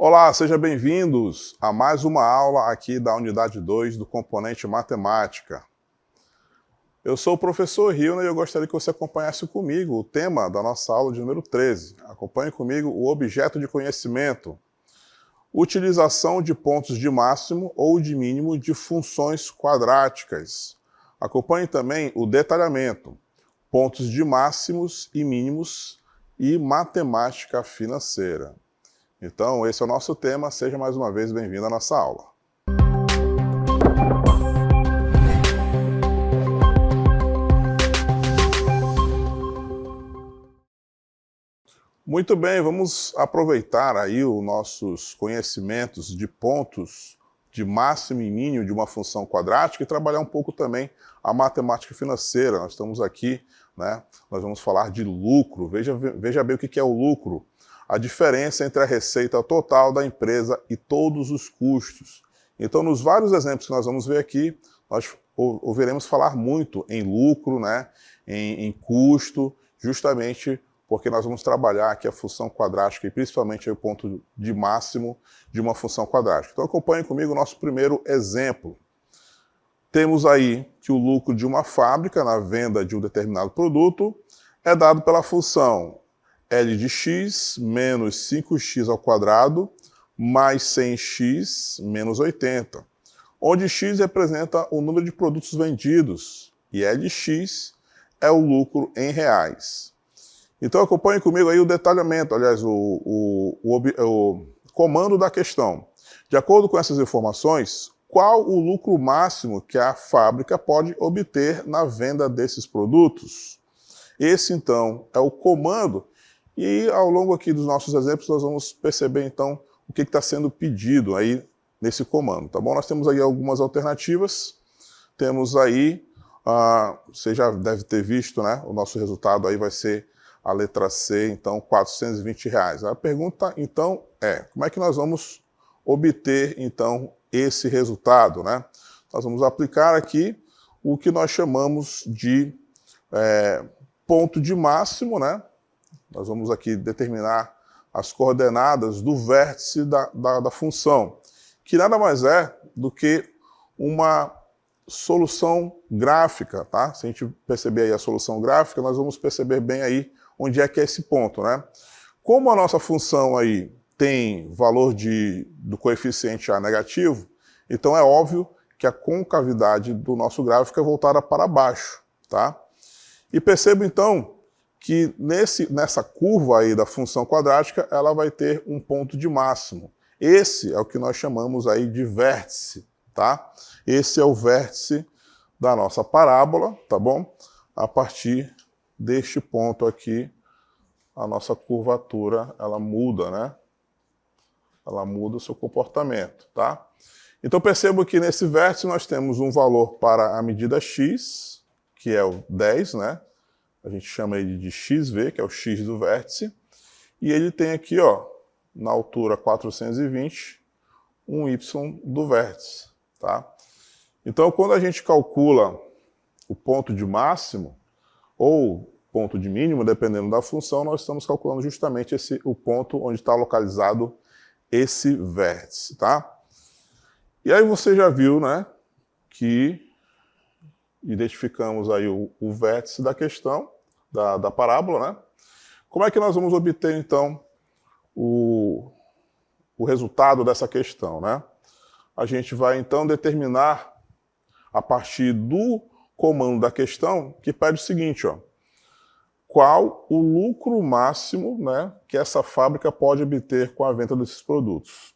Olá, sejam bem-vindos a mais uma aula aqui da unidade 2 do componente matemática. Eu sou o professor Hilner e eu gostaria que você acompanhasse comigo o tema da nossa aula de número 13. Acompanhe comigo o objeto de conhecimento. Utilização de pontos de máximo ou de mínimo de funções quadráticas. Acompanhe também o detalhamento, pontos de máximos e mínimos e matemática financeira. Então, esse é o nosso tema. Seja mais uma vez bem-vindo à nossa aula. Muito bem, vamos aproveitar aí os nossos conhecimentos de pontos de máximo e mínimo de uma função quadrática e trabalhar um pouco também a matemática financeira. Nós estamos aqui, né? Nós vamos falar de lucro. Veja bem o que é o lucro. A diferença entre a receita total da empresa e todos os custos. Então, nos vários exemplos que nós vamos ver aqui, nós ouviremos falar muito em lucro, né? em custo, justamente porque nós vamos trabalhar aqui a função quadrática e principalmente o ponto de máximo de uma função quadrática. Então acompanhe comigo o nosso primeiro exemplo. Temos aí que o lucro de uma fábrica na venda de um determinado produto é dado pela função L de x menos 5x ao quadrado mais 100x menos 80, onde x representa o número de produtos vendidos e L de x é o lucro em reais. Então acompanhe comigo aí o detalhamento, aliás, o comando da questão. De acordo com essas informações, qual o lucro máximo que a fábrica pode obter na venda desses produtos? Esse, então, é o comando e ao longo aqui dos nossos exemplos nós vamos perceber, então, o que está sendo pedido aí nesse comando, tá bom? Nós temos aí algumas alternativas, temos aí, você já deve ter visto, né? O nosso resultado aí vai ser a letra C, então, R$420. A pergunta, então, é, como é que nós vamos obter, então, esse resultado, né? Nós vamos aplicar aqui o que nós chamamos de ponto de máximo, né? Nós vamos aqui determinar as coordenadas do vértice da função, que nada mais é do que uma solução gráfica, tá? Se a gente perceber aí a solução gráfica, nós vamos perceber bem aí onde é que é esse ponto, né? Como a nossa função aí tem valor do coeficiente A negativo, então é óbvio que a concavidade do nosso gráfico é voltada para baixo, tá? E perceba então que nessa curva aí da função quadrática, ela vai ter um ponto de máximo. Esse é o que nós chamamos aí de vértice, tá? Esse é o vértice da nossa parábola, tá bom? A partir deste ponto aqui, a nossa curvatura, ela muda, né? Ela muda o seu comportamento, tá? Então perceba que nesse vértice nós temos um valor para a medida x, que é o 10, né? A gente chama ele de xv, que é o x do vértice, e ele tem aqui, ó, na altura 420, um y do vértice, tá? Então quando a gente calcula o ponto de máximo, ou ponto de mínimo, dependendo da função, nós estamos calculando justamente o ponto onde está localizado esse vértice, tá? E aí você já viu, né, que identificamos aí o vértice da questão, da parábola, né? Como é que nós vamos obter, então, o resultado dessa questão, né? A gente vai, então, determinar, a partir do comando da questão, que pede o seguinte, ó, qual o lucro máximo, né, que essa fábrica pode obter com a venda desses produtos.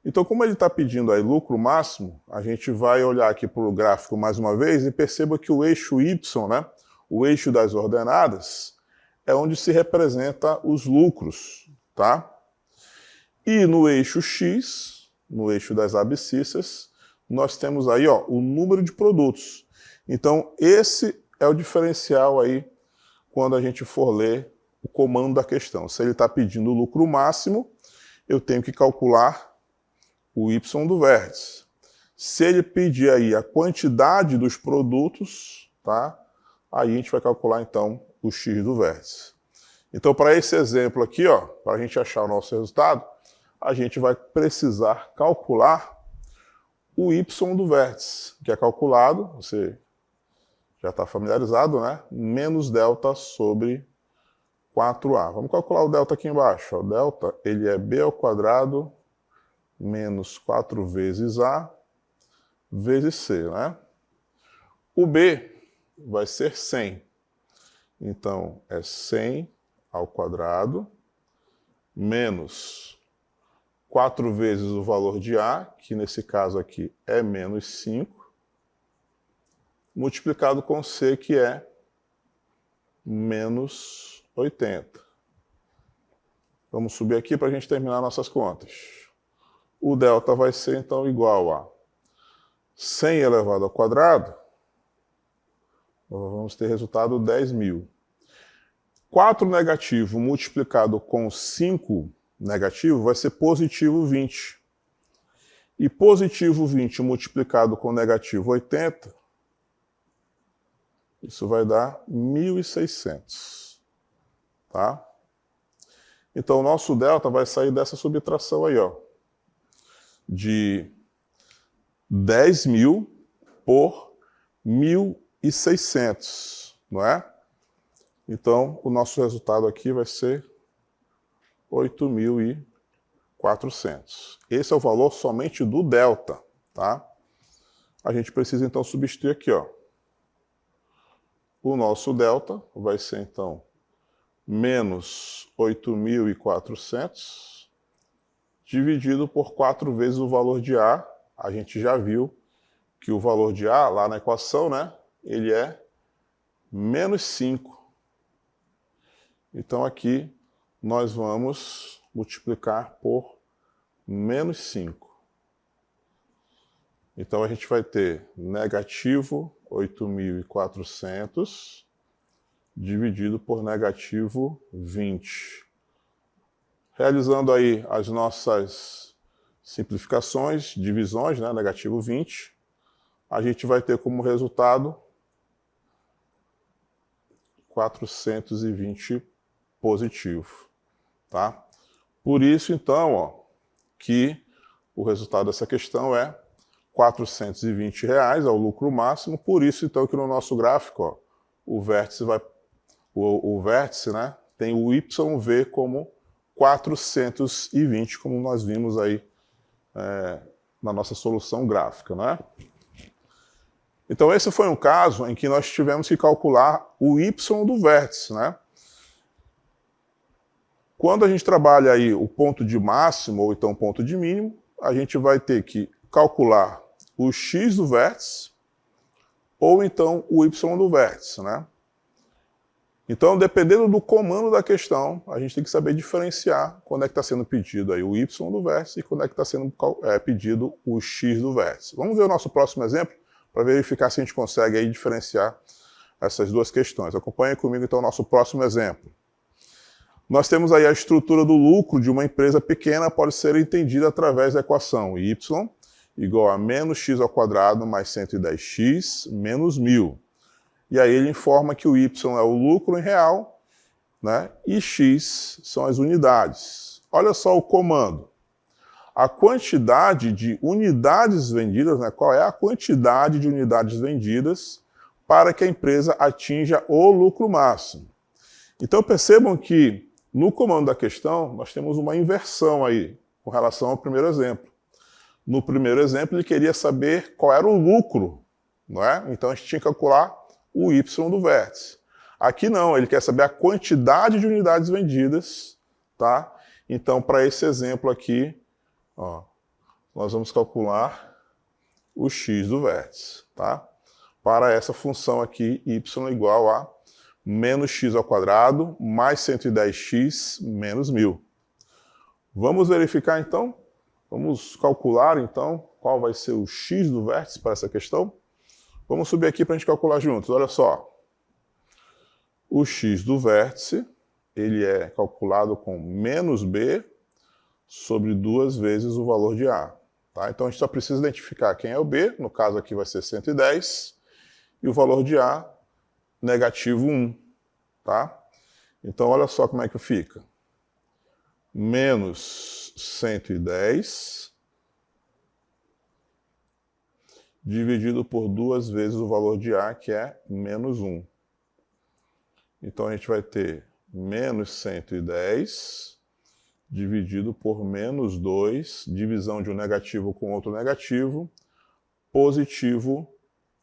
Então, como ele está pedindo aí lucro máximo, a gente vai olhar aqui para o gráfico mais uma vez e perceba que o eixo Y, né, o eixo das ordenadas, é onde se representa os lucros, tá? E no eixo X, no eixo das abscissas, nós temos aí, ó, o número de produtos. Então, esse é o diferencial aí quando a gente for ler o comando da questão. Se ele está pedindo o lucro máximo, eu tenho que calcular o y do vértice. Se ele pedir aí a quantidade dos produtos, tá? Aí a gente vai calcular, então, o x do vértice. Então, para esse exemplo aqui, ó, para a gente achar o nosso resultado, a gente vai precisar calcular o y do vértice, que é calculado, você já está familiarizado, né? Menos delta sobre 4a. Vamos calcular o delta aqui embaixo. O delta, ele é b ao quadrado menos 4 vezes a vezes c, né? O b vai ser 100. Então, é 100 ao quadrado menos 4 vezes o valor de a, que nesse caso aqui é menos 5, multiplicado com c, que é menos 80. Vamos subir aqui para a gente terminar nossas contas. O delta vai ser, então, igual a 100 elevado ao quadrado, vamos ter resultado 10.000. 4 negativo multiplicado com 5 negativo vai ser positivo 20. E positivo 20 multiplicado com negativo 80, isso vai dar 1.600. Tá? Então, o nosso delta vai sair dessa subtração aí, ó, de 10.000 por 1.600, não é? Então, o nosso resultado aqui vai ser 8.400. Esse é o valor somente do delta, tá? A gente precisa, então, substituir aqui, ó. O nosso delta vai ser, então, menos 8.400 dividido por 4 vezes o valor de A. A gente já viu que o valor de A, lá na equação, né, ele é menos 5. Então, aqui, nós vamos multiplicar por menos 5. Então, a gente vai ter negativo 8.400 dividido por negativo 20. Realizando aí as nossas simplificações, divisões, né, negativo 20, a gente vai ter como resultado 420 positivo. Tá? Por isso, então, ó, que o resultado dessa questão é R$420 é o lucro máximo. Por isso, então, que no nosso gráfico, ó, o vértice, né, tem o YV como 420, como nós vimos aí na nossa solução gráfica, né? Então, esse foi um caso em que nós tivemos que calcular o Y do vértice, né? Quando a gente trabalha aí o ponto de máximo ou então ponto de mínimo, a gente vai ter que calcular o x do vértice ou então o y do vértice, né? Então, dependendo do comando da questão, a gente tem que saber diferenciar quando é que está sendo pedido aí o y do vértice e quando é que está sendo pedido o x do vértice. Vamos ver o nosso próximo exemplo para verificar se a gente consegue aí diferenciar essas duas questões. Acompanhe comigo então o nosso próximo exemplo. Nós temos aí a estrutura do lucro de uma empresa pequena, pode ser entendida através da equação y igual a menos x ao quadrado mais 110x menos 1.000. E aí ele informa que o y é o lucro em real, né, e x são as unidades. Olha só o comando. A quantidade de unidades vendidas, né, qual é a quantidade de unidades vendidas para que a empresa atinja o lucro máximo. Então percebam que no comando da questão, nós temos uma inversão aí, com relação ao primeiro exemplo. No primeiro exemplo, ele queria saber qual era o lucro, não é? Então a gente tinha que calcular o y do vértice. Aqui não, ele quer saber a quantidade de unidades vendidas, tá? Então, para esse exemplo aqui, ó, nós vamos calcular o x do vértice, tá? Para essa função aqui, y igual a menos x ao quadrado mais 110x menos 1.000. Vamos verificar então? Vamos calcular então qual vai ser o x do vértice para essa questão? Vamos subir aqui para a gente calcular juntos. Olha só. O x do vértice, ele é calculado com menos b sobre 2 vezes o valor de a. Tá? Então a gente só precisa identificar quem é o b, no caso aqui vai ser 110, e o valor de a, negativo 1. Tá? Então olha só como é que fica. Menos 110 dividido por 2 vezes o valor de A, que é menos 1. Então, a gente vai ter menos 110 dividido por menos 2, divisão de um negativo com outro negativo, positivo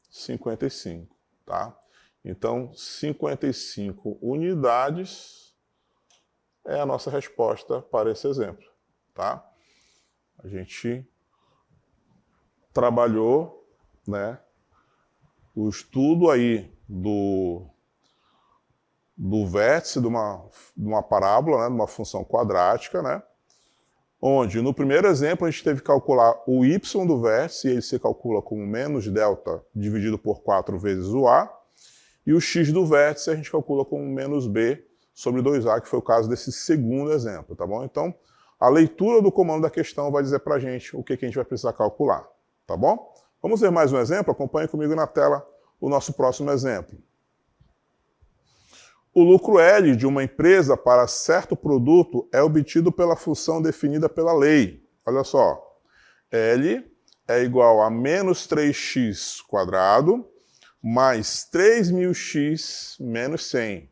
55, tá? Então, 55 unidades é a nossa resposta para esse exemplo, tá? A gente trabalhou, né, o estudo aí do vértice de uma parábola, né, de uma função quadrática, né, onde no primeiro exemplo a gente teve que calcular o y do vértice, e ele se calcula como menos delta dividido por 4 vezes o a, e o x do vértice a gente calcula como menos b sobre 2a, que foi o caso desse segundo exemplo, tá bom? Então, a leitura do comando da questão vai dizer pra gente o que a gente vai precisar calcular, tá bom? Vamos ver mais um exemplo? Acompanhe comigo na tela o nosso próximo exemplo. O lucro L de uma empresa para certo produto é obtido pela função definida pela lei. Olha só, L é igual a menos 3x² mais 3.000x menos 100,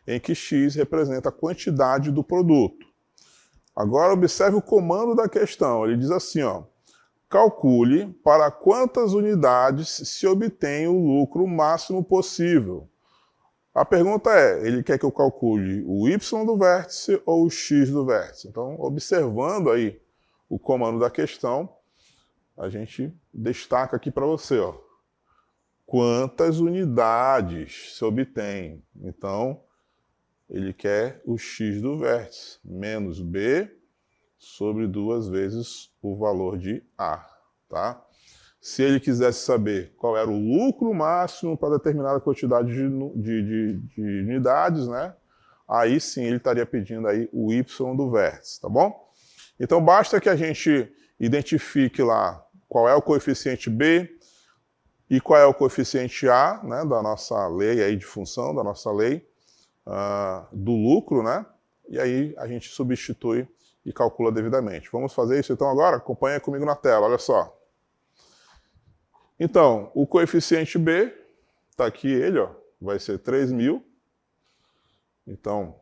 em que x representa a quantidade do produto. Agora observe o comando da questão. Ele diz assim, ó, calcule para quantas unidades se obtém o lucro máximo possível. A pergunta é, ele quer que eu calcule o y do vértice ou o x do vértice? Então, observando aí o comando da questão, a gente destaca aqui para você, ó, quantas unidades se obtém. Então, ele quer o x do vértice, menos b sobre 2 vezes o valor de A, tá? Se ele quisesse saber qual era o lucro máximo para determinada quantidade de unidades, né? Aí sim ele estaria pedindo aí o y do vértice, tá bom? Então basta que a gente identifique lá qual é o coeficiente b e qual é o coeficiente a, né, da nossa lei aí de função, da nossa lei do lucro, né? E aí a gente substitui e calcula devidamente. Vamos fazer isso então agora? Acompanha comigo na tela, olha só. Então, o coeficiente B, está aqui ele, ó, vai ser 3.000. Então,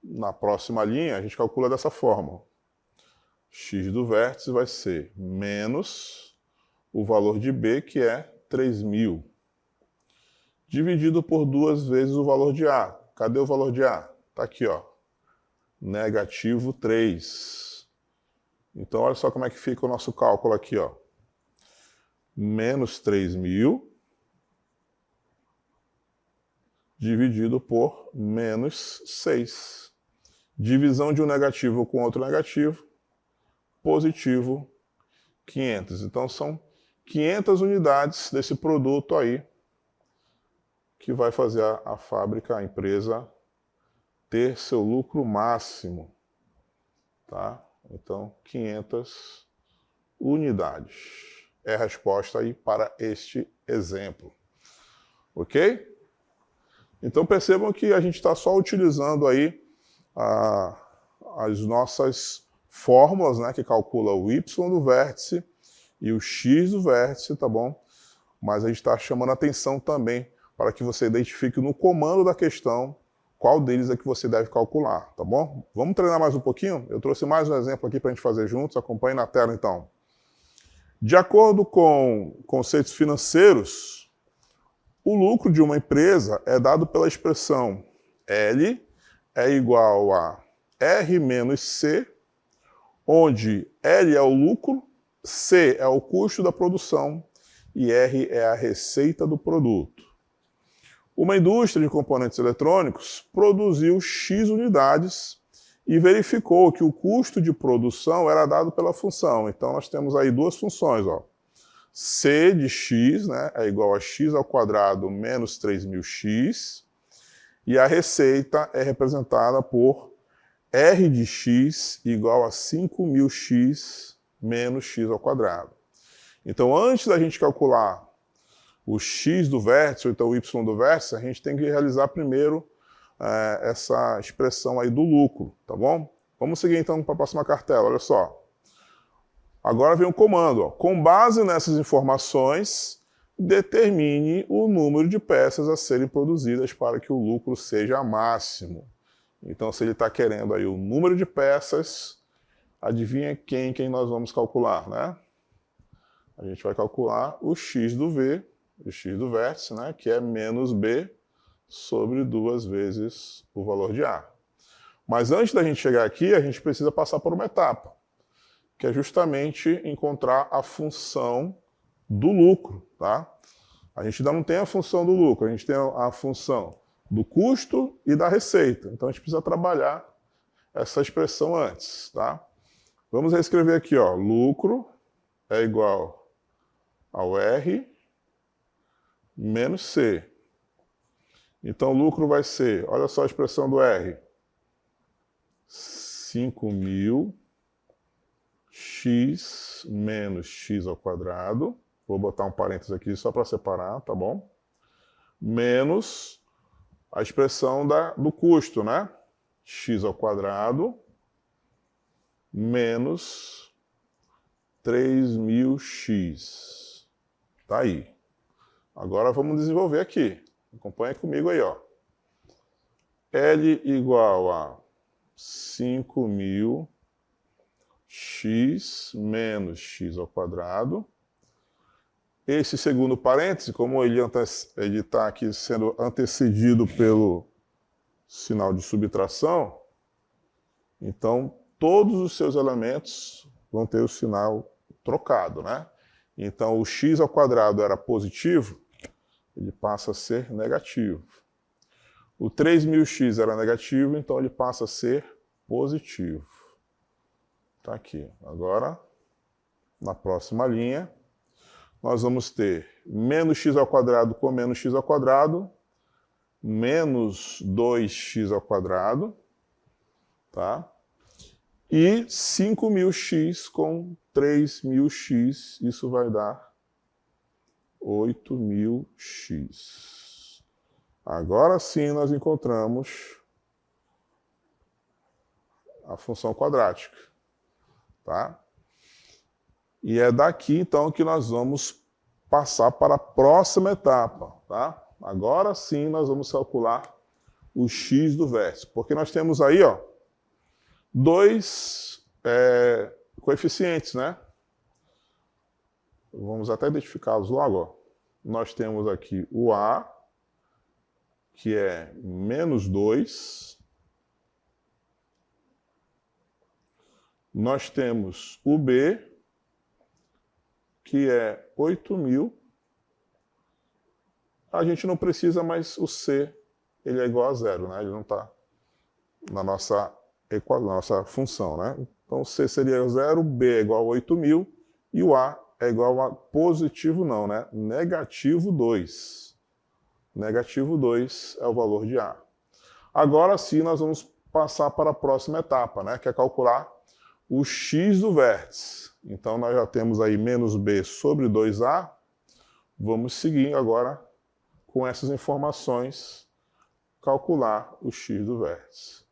na próxima linha, a gente calcula dessa forma. X do vértice vai ser menos o valor de B, que é 3.000, dividido por 2 vezes o valor de A. Cadê o valor de A? Está aqui, ó, negativo 3. Então, olha só como é que fica o nosso cálculo aqui, ó. Menos 3.000 dividido por menos 6. Divisão de um negativo com outro negativo, positivo 500. Então, são 500 unidades desse produto aí que vai fazer a fábrica, a empresa, ter seu lucro máximo, tá? Então, 500 unidades. É a resposta aí para este exemplo. Ok? Então percebam que a gente está só utilizando aí as nossas fórmulas, né, que calcula o y do vértice e o x do vértice, tá bom? Mas a gente está chamando a atenção também para que você identifique no comando da questão qual deles é que você deve calcular, tá bom? Vamos treinar mais um pouquinho? Eu trouxe mais um exemplo aqui para a gente fazer juntos, acompanhe na tela então. De acordo com conceitos financeiros, o lucro de uma empresa é dado pela expressão L é igual a R menos C, onde L é o lucro, C é o custo da produção e R é a receita do produto. Uma indústria de componentes eletrônicos produziu X unidades e verificou que o custo de produção era dado pela função. Então nós temos aí duas funções, ó. C de x, né, é igual a x² menos 3.000x, e a receita é representada por R de x igual a 5.000x menos x². Então antes da gente calcular o x do vértice, ou então o y do vértice, a gente tem que realizar primeiro essa expressão aí do lucro, tá bom? Vamos seguir então para a próxima cartela, olha só. Agora vem o comando, ó. Com base nessas informações, determine o número de peças a serem produzidas para que o lucro seja máximo. Então, se ele está querendo aí o número de peças, adivinha quem nós vamos calcular, né? A gente vai calcular o x do v, o x do vértice, né? Que é menos b sobre 2 vezes o valor de a. Mas antes da gente chegar aqui, a gente precisa passar por uma etapa, que é justamente encontrar a função do lucro, tá? A gente ainda não tem a função do lucro, a gente tem a função do custo e da receita. Então a gente precisa trabalhar essa expressão antes, tá? Vamos reescrever aqui, ó. Lucro é igual ao R menos C. Então o lucro vai ser, olha só a expressão do R, 5.000 x menos x ao quadrado. Vou botar um parênteses aqui só para separar, tá bom? Menos a expressão do custo, né? X ao quadrado menos 3.000x. Tá aí. Agora vamos desenvolver aqui. Acompanha comigo aí, ó. L igual a 5.000 x menos x ao quadrado. Esse segundo parêntese, como ele está aqui sendo antecedido pelo sinal de subtração, então todos os seus elementos vão ter o sinal trocado, né? Então o x ao quadrado era positivo, ele passa a ser negativo. O 3.000x era negativo, então ele passa a ser positivo. Está aqui. Agora, na próxima linha, nós vamos ter menos x ao quadrado com menos x ao quadrado, menos 2x ao quadrado, tá? E 5.000x com 3.000x, isso vai dar 8.000x. Agora sim nós encontramos a função quadrática, tá? E é daqui, então, que nós vamos passar para a próxima etapa, tá? Agora sim nós vamos calcular o x do vértice, porque nós temos aí, ó, dois coeficientes, né? Vamos até identificá-los logo, ó. Nós temos aqui o a, que é menos 2. Nós temos o b, que é 8.000. A gente não precisa, mas o C ele é igual a zero, né? Ele não está na nossa função, né? Então o C seria zero, o B é igual a 8.000 e o A é igual a positivo não, né? Negativo 2. Negativo 2 é o valor de A. Agora sim nós vamos passar para a próxima etapa, né? Que é calcular o x do vértice. Então nós já temos aí menos b sobre 2a. Vamos seguir agora com essas informações, calcular o x do vértice.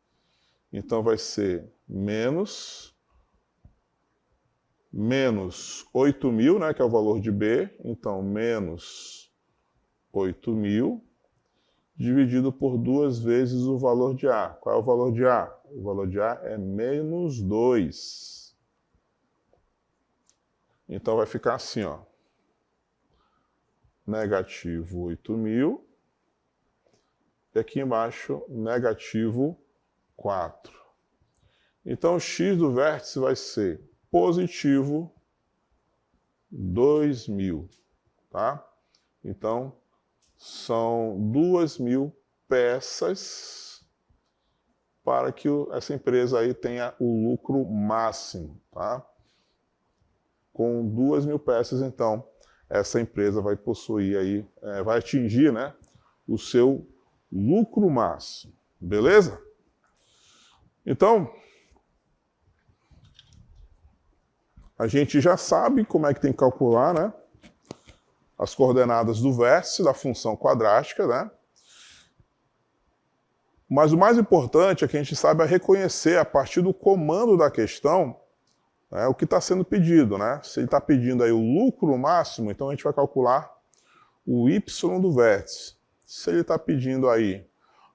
Então vai ser menos 8.000, né, que é o valor de b. Então menos 8.000 dividido por 2 vezes o valor de a. Qual é o valor de a? O valor de a é menos 2. Então vai ficar assim, ó. Negativo 8.000. E aqui embaixo, negativo 4. Então o x do vértice vai ser positivo 2.000, tá? Então são 2.000 peças para que essa empresa aí tenha o lucro máximo, tá? Com 2.000 peças, então, essa empresa vai possuir aí, vai atingir, né, o seu lucro máximo. Beleza? Então, a gente já sabe como é que tem que calcular, né, as coordenadas do vértice da função quadrática, né? Mas o mais importante é que a gente saiba reconhecer, a partir do comando da questão, né, o que está sendo pedido. Né? Se ele está pedindo aí o lucro máximo, então a gente vai calcular o Y do vértice. Se ele está pedindo aí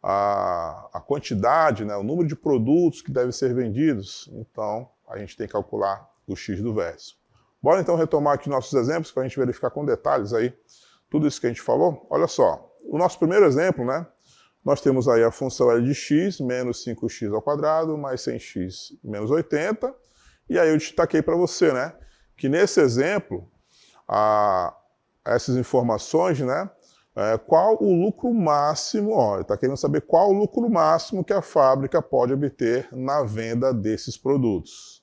a quantidade, né, o número de produtos que devem ser vendidos, então a gente tem que calcular o X do vértice. Bora então retomar aqui nossos exemplos para a gente verificar com detalhes aí tudo isso que a gente falou. Olha só, o nosso primeiro exemplo, né, nós temos aí a função L de x menos 5x ao quadrado mais 100x menos 80. E aí eu destaquei para você, né, que nesse exemplo, essas informações, né, qual o lucro máximo, ó, ele está querendo saber qual o lucro máximo que a fábrica pode obter na venda desses produtos.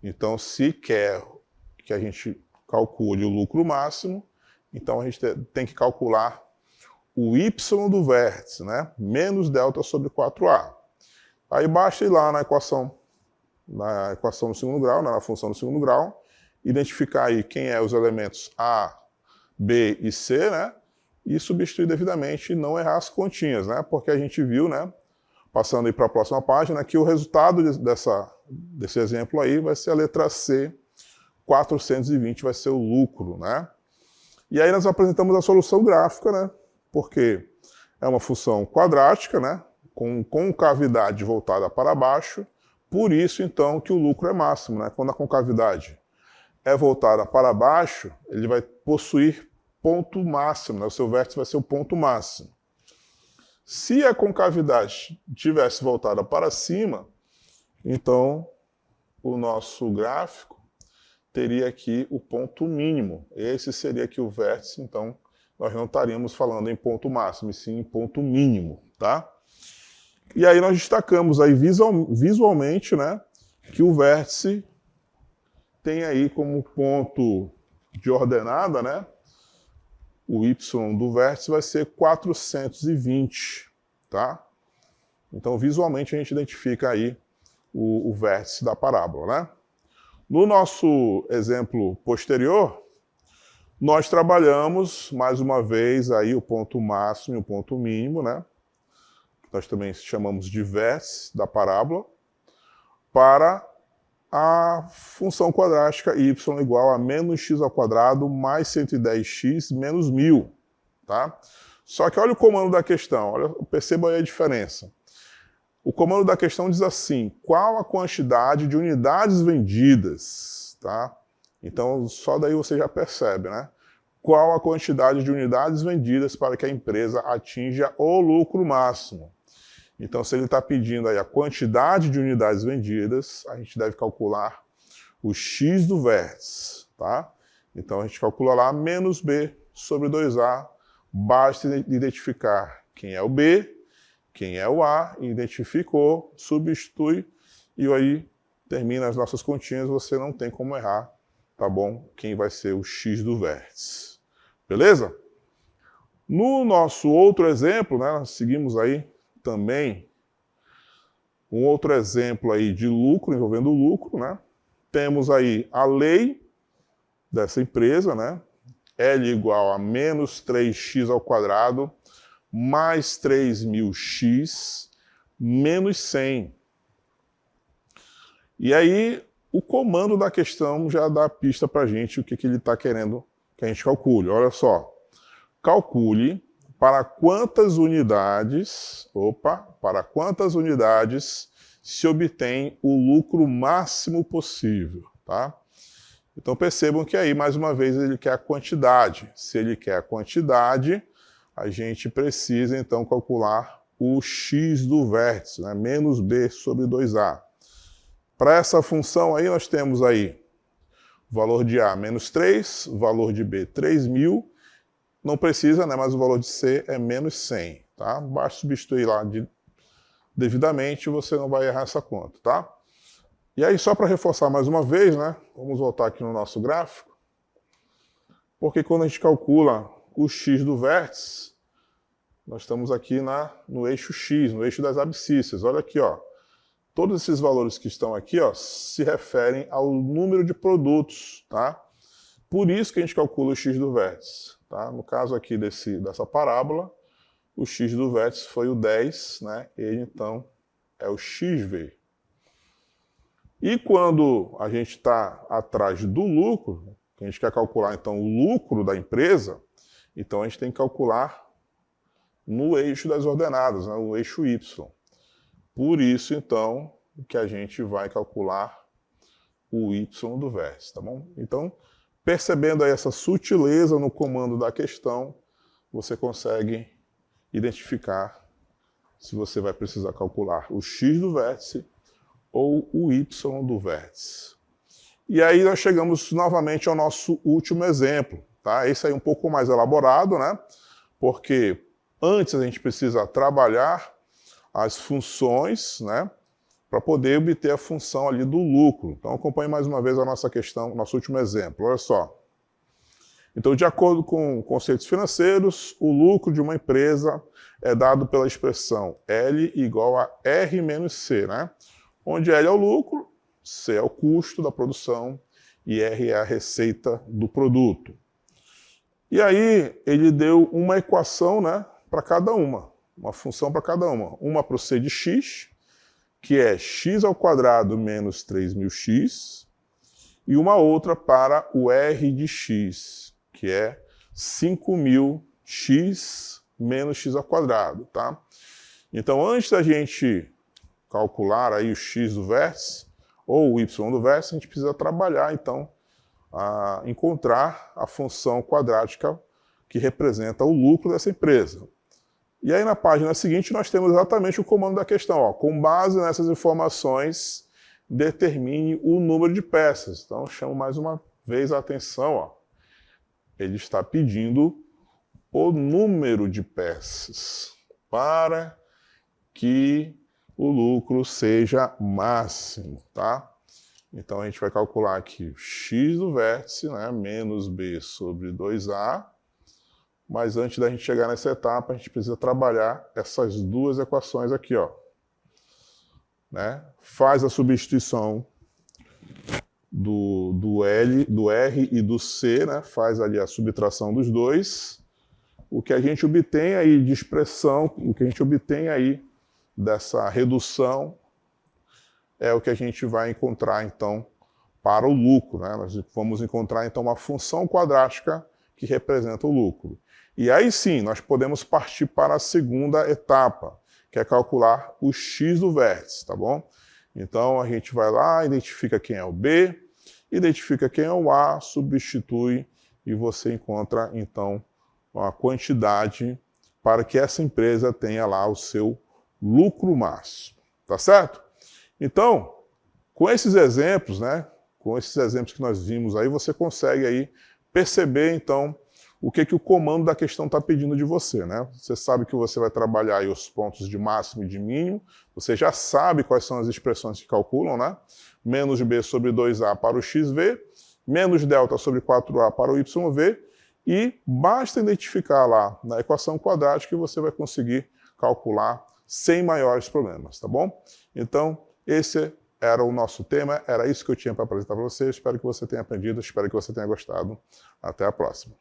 Então, se quer que a gente calcule o lucro máximo, então a gente tem que calcular o Y do vértice, né? Menos delta sobre 4A. Aí basta ir lá na equação do segundo grau, né? Na função do segundo grau, identificar aí quem é os elementos A, B e C, né? E substituir devidamente e não errar as continhas, né? Porque a gente viu, né? Passando aí para a próxima página, que o resultado desse exemplo aí vai ser a letra C, 420 vai ser o lucro, né? E aí nós apresentamos a solução gráfica, né? Porque é uma função quadrática, né? Com concavidade voltada para baixo, por isso então que o lucro é máximo, né? Quando a concavidade é voltada para baixo, ele vai possuir ponto máximo, né? O seu vértice vai ser o ponto máximo. Se a concavidade tivesse voltada para cima, então o nosso gráfico teria aqui o ponto mínimo. Esse seria aqui o vértice, então nós não estaríamos falando em ponto máximo, e sim em ponto mínimo, tá? E aí nós destacamos aí visualmente, né, que o vértice tem aí como ponto de ordenada, né, o Y do vértice vai ser 420, tá? Então visualmente a gente identifica aí o vértice da parábola, né? No nosso exemplo posterior, nós trabalhamos, mais uma vez, aí o ponto máximo e o ponto mínimo, né? Nós também chamamos de vértice da parábola, para a função quadrática y igual a menos x ao quadrado mais 110x menos 1000, tá? Só que olha o comando da questão, perceba aí a diferença. O comando da questão diz assim, qual a quantidade de unidades vendidas, tá? Então, só daí você já percebe, né? Qual a quantidade de unidades vendidas para que a empresa atinja o lucro máximo. Então, se ele está pedindo aí a quantidade de unidades vendidas, a gente deve calcular o x do vértice, tá? Então, a gente calcula lá menos b sobre 2a, basta identificar quem é o b, quem é o A, identificou, substitui, e aí termina as nossas continhas, você não tem como errar, tá bom? Quem vai ser o X do vértice. Beleza? No nosso outro exemplo, né, nós seguimos aí também um outro exemplo aí de lucro, envolvendo o lucro, né? Temos aí a lei dessa empresa, né? L igual a menos 3x ao quadrado mais 3.000x menos 100. E aí, o comando da questão já dá a pista para a gente o que ele está querendo que a gente calcule. Olha só, calcule para quantas unidades se obtém o lucro máximo possível, tá? Então percebam que aí, mais uma vez, ele quer a quantidade. Se ele quer a quantidade, a gente precisa, então, calcular o x do vértice, né? Menos b sobre 2a. Para essa função aí, nós temos aí o valor de a menos 3, o valor de b 3.000, não precisa, né? Mas o valor de c é menos 100, tá? Basta substituir lá devidamente, você não vai errar essa conta, tá? E aí, só para reforçar mais uma vez, né? Vamos voltar aqui no nosso gráfico, porque quando a gente calcula o x do vértice, nós estamos aqui no eixo x, no eixo das abscissas. Olha aqui, ó. Todos esses valores que estão aqui, ó, se referem ao número de produtos, tá? Por isso que a gente calcula o x do vértice, tá? No caso aqui dessa parábola, o x do vértice foi o 10, né? Ele, então, é o xv. E quando a gente está atrás do lucro, a gente quer calcular, então, o lucro da empresa, então a gente tem que calcular no eixo das ordenadas, né? O eixo y. Por isso, então, que a gente vai calcular o y do vértice, tá bom? Então, percebendo aí essa sutileza no comando da questão, você consegue identificar se você vai precisar calcular o x do vértice ou o y do vértice. E aí nós chegamos novamente ao nosso último exemplo, tá? Esse aí é um pouco mais elaborado, né? Porque antes a gente precisa trabalhar as funções, né? Para poder obter a função ali do lucro. Então acompanhe mais uma vez a nossa questão, nosso último exemplo. Olha só. Então, de acordo com conceitos financeiros, o lucro de uma empresa é dado pela expressão L igual a R menos C, né? Onde L é o lucro, C é o custo da produção e R é a receita do produto. E aí, ele deu uma equação, né, para cada uma função para cada uma. Uma para o C de x, que é x ao quadrado menos 3.000x, e uma outra para o R de x, que é 5.000x menos x ao quadrado, tá? Então, antes da gente calcular aí o x do vértice, ou o y do vértice, a gente precisa trabalhar, então, a encontrar a função quadrática que representa o lucro dessa empresa. E aí, na página seguinte, nós temos exatamente o comando da questão. Ó, com base nessas informações, determine o número de peças. Então, chamo mais uma vez a atenção, ó. Ele está pedindo o número de peças para que o lucro seja máximo, tá? Então a gente vai calcular aqui o x do vértice, né, menos b sobre 2a, mas antes da gente chegar nessa etapa, a gente precisa trabalhar essas duas equações aqui, ó. Né? Faz a substituição do R e do C, né? Faz ali a subtração dos dois. O que a gente obtém aí de expressão, o que a gente obtém aí dessa redução é o que a gente vai encontrar, então, para o lucro, né? Nós vamos encontrar, então, uma função quadrática que representa o lucro. E aí sim, nós podemos partir para a segunda etapa, que é calcular o x do vértice, tá bom? Então, a gente vai lá, identifica quem é o B, identifica quem é o A, substitui e você encontra, então, uma quantidade para que essa empresa tenha lá o seu lucro máximo, tá certo? Então, com esses exemplos, né, com esses exemplos que nós vimos aí, você consegue aí perceber, então, o que o comando da questão está pedindo de você, né? Você sabe que você vai trabalhar aí os pontos de máximo e de mínimo, você já sabe quais são as expressões que calculam, né? Menos b sobre 2a para o xv, menos delta sobre 4a para o yv, e basta identificar lá na equação quadrática que você vai conseguir calcular sem maiores problemas, tá bom? Então, esse era o nosso tema, era isso que eu tinha para apresentar para você. Espero que você tenha aprendido, espero que você tenha gostado. Até a próxima.